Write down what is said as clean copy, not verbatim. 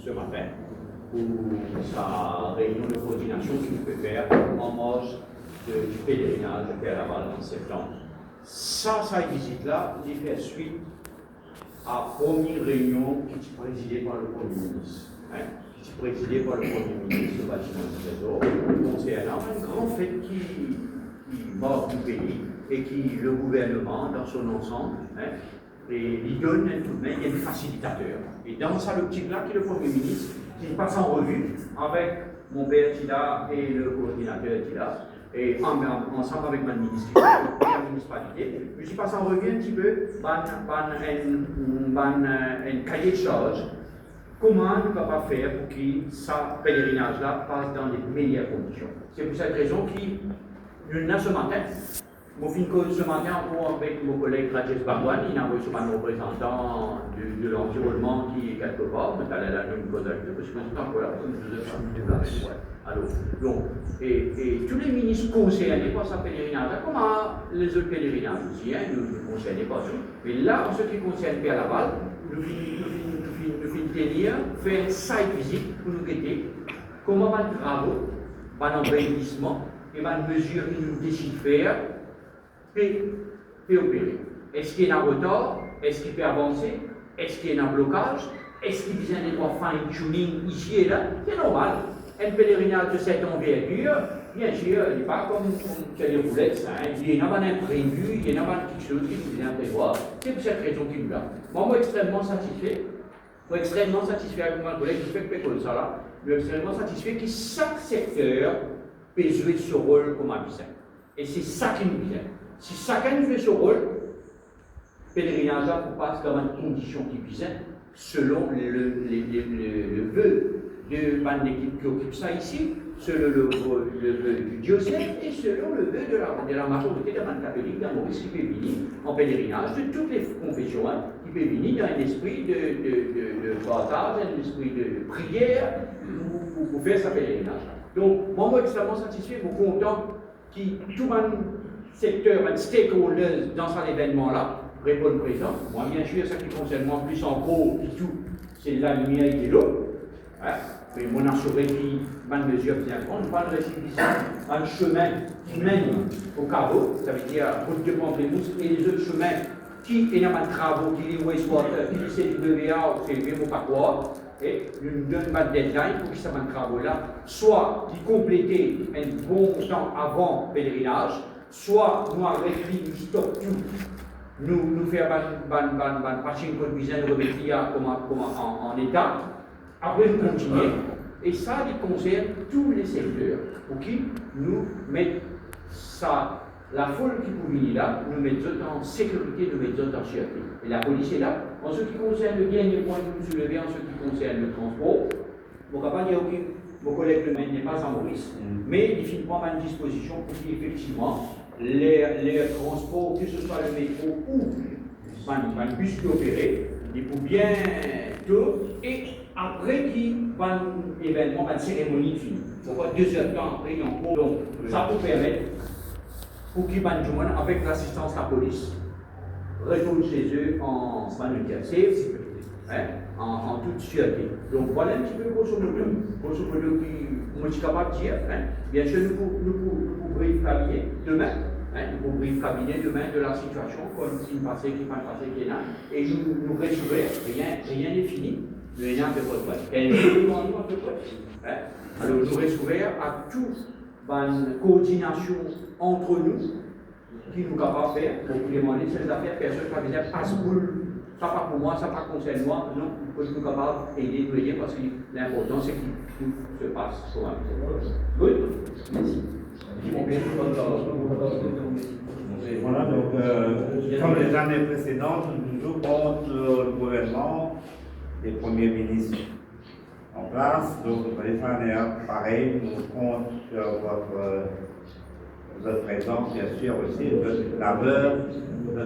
ce matin pour sa réunion de coordination qu'il peut faire en marge du pèlerinage de Laval en septembre. Ça visite-là, il fait suite à la première réunion qui est présidée par le Premier ministre. Qui est présidée par le Premier ministre au bâtiment du Trésor, concernant une grande fête qui marque du pays et qui, le gouvernement, dans son ensemble, et il donne tout de même, il y a des facilitateurs. Et dans cette optique-là, qui est le Premier ministre, qui passe en revue avec mon père Tila et le coordinateur Tila, et ensemble avec ma ministre et la municipalité, je suis passé en revue un petit peu un cahier de charges. Comment nous pouvons faire pour que ce pèlerinage-là passe dans les meilleures conditions? C'est pour cette raison que nous, ce matin, ce matin, avec mon collègue Rajesh Bhagwan, il a envoyé un représentant de l'environnement qui est quelque part, mais elle a une cause avec parce que c'est encore là, donc, et tous les ministres concernés par ce pèlerinage, comme les autres pèlerinages aussi, nous ne concernons pas tout, mais là, en ce qui concerne Pierre Laval, nous finissons tenir, faire une site visite pour nous guetter comment va le travaux, va l'embellissement et va une mesure que nous décidons de faire, peut opérer. Est-ce qu'il y a un retard? Est-ce qu'il peut avancer? Est-ce qu'il y a un blocage? Est-ce qu'il y a des droits fine-tuning ici et là? C'est normal. Un pèlerinage de cette envergure, bien sûr, il n'est pas comme les roulettes, il y en a un imprévu, il y en a quelque chose qui nous vient prévoir. C'est pour cette raison qu'il nous l'a. Moi, je suis extrêmement satisfait. Avec mon collègue qui fait que ça là, je suis extrêmement satisfait que chaque secteur peut jouer ce rôle comme un business. Et c'est ça qui nous vient. Si chacun joue ce rôle, le pèlerinage passe dans une condition qui vient selon le vœu de l'équipe qui occupe ça ici, selon le vœu du diocèse et selon le vœu de la majorité de la catholique dans Maurice qui peut venir en pèlerinage de toutes les confessions, qui peut venir dans un esprit de partage, un esprit de prière pour faire sa pèlerinage. Donc, moi, je suis extrêmement satisfait, je suis content que tout le secteur, un stakeholder dans cet événement-là répond présent. Moi, bien sûr, ce qui concerne moi plus en gros, tout, c'est la lumière et l'eau. Mais mon assuré qui m'a mesure bien prendre, on parle de un chemin qui mène au carreau, ça veut dire route de Pamplemousse, et les autres chemins qui est dans un travaux, qui est wastewater, qui est CWA, c'est le même pas quoi, et nous donne pas de deadline pour que ça un travaux-là, soit qui compléter un bon temps avant le pèlerinage, soit nous avec lui, nous stoppons tout, nous faire un patching code business, remettre en état. Après, nous continuons, et ça concerne tous les secteurs, pour qui nous mettons ça, la foule qui peut venir là, nous mettons en sécurité, nous mettons en sûreté. Et la police est là. En ce qui concerne le dernier point que vous soulevez, en ce qui concerne le transport, mon collègue le maire n'est pas en Maurice, mais il finit prendre une disposition pour qu'effectivement, les transports, que ce soit le métro ou un bus qui opère, il faut bien tôt, et après qu'il va un événement, une cérémonie finie. Donc, 2 heures de temps après, il y a un cours. Donc, ça peut permettre, pour qu'ils va avec l'assistance de la police, retourner chez eux en en toute sûreté. Donc, voilà un petit peu grosso modo qui je suis capable de dire. Bien sûr, nous pouvons brief cabinet demain. Nous pouvons brief cabinet demain de la situation, comme s'il passait, qui va passer, qui est là. Et nous résoudre, rien n'est fini. Rien ne peut pas être. Alors, nous restons ouverts à toute une coordination entre nous qui nous capable de faire pour demander ces affaires. Personne ne va dire passe-boule, ça pas pour moi, ça pas concerne moi. Non, il faut nous capable d'aider, nous aider parce que l'important c'est que tout se passe comme un. Good? Merci. Voilà, donc, comme les années précédentes, nous toujours contre le gouvernement des premiers ministres en place. Donc, les années pareil, nous compte sur votre présence, bien sûr, aussi, de labeur, de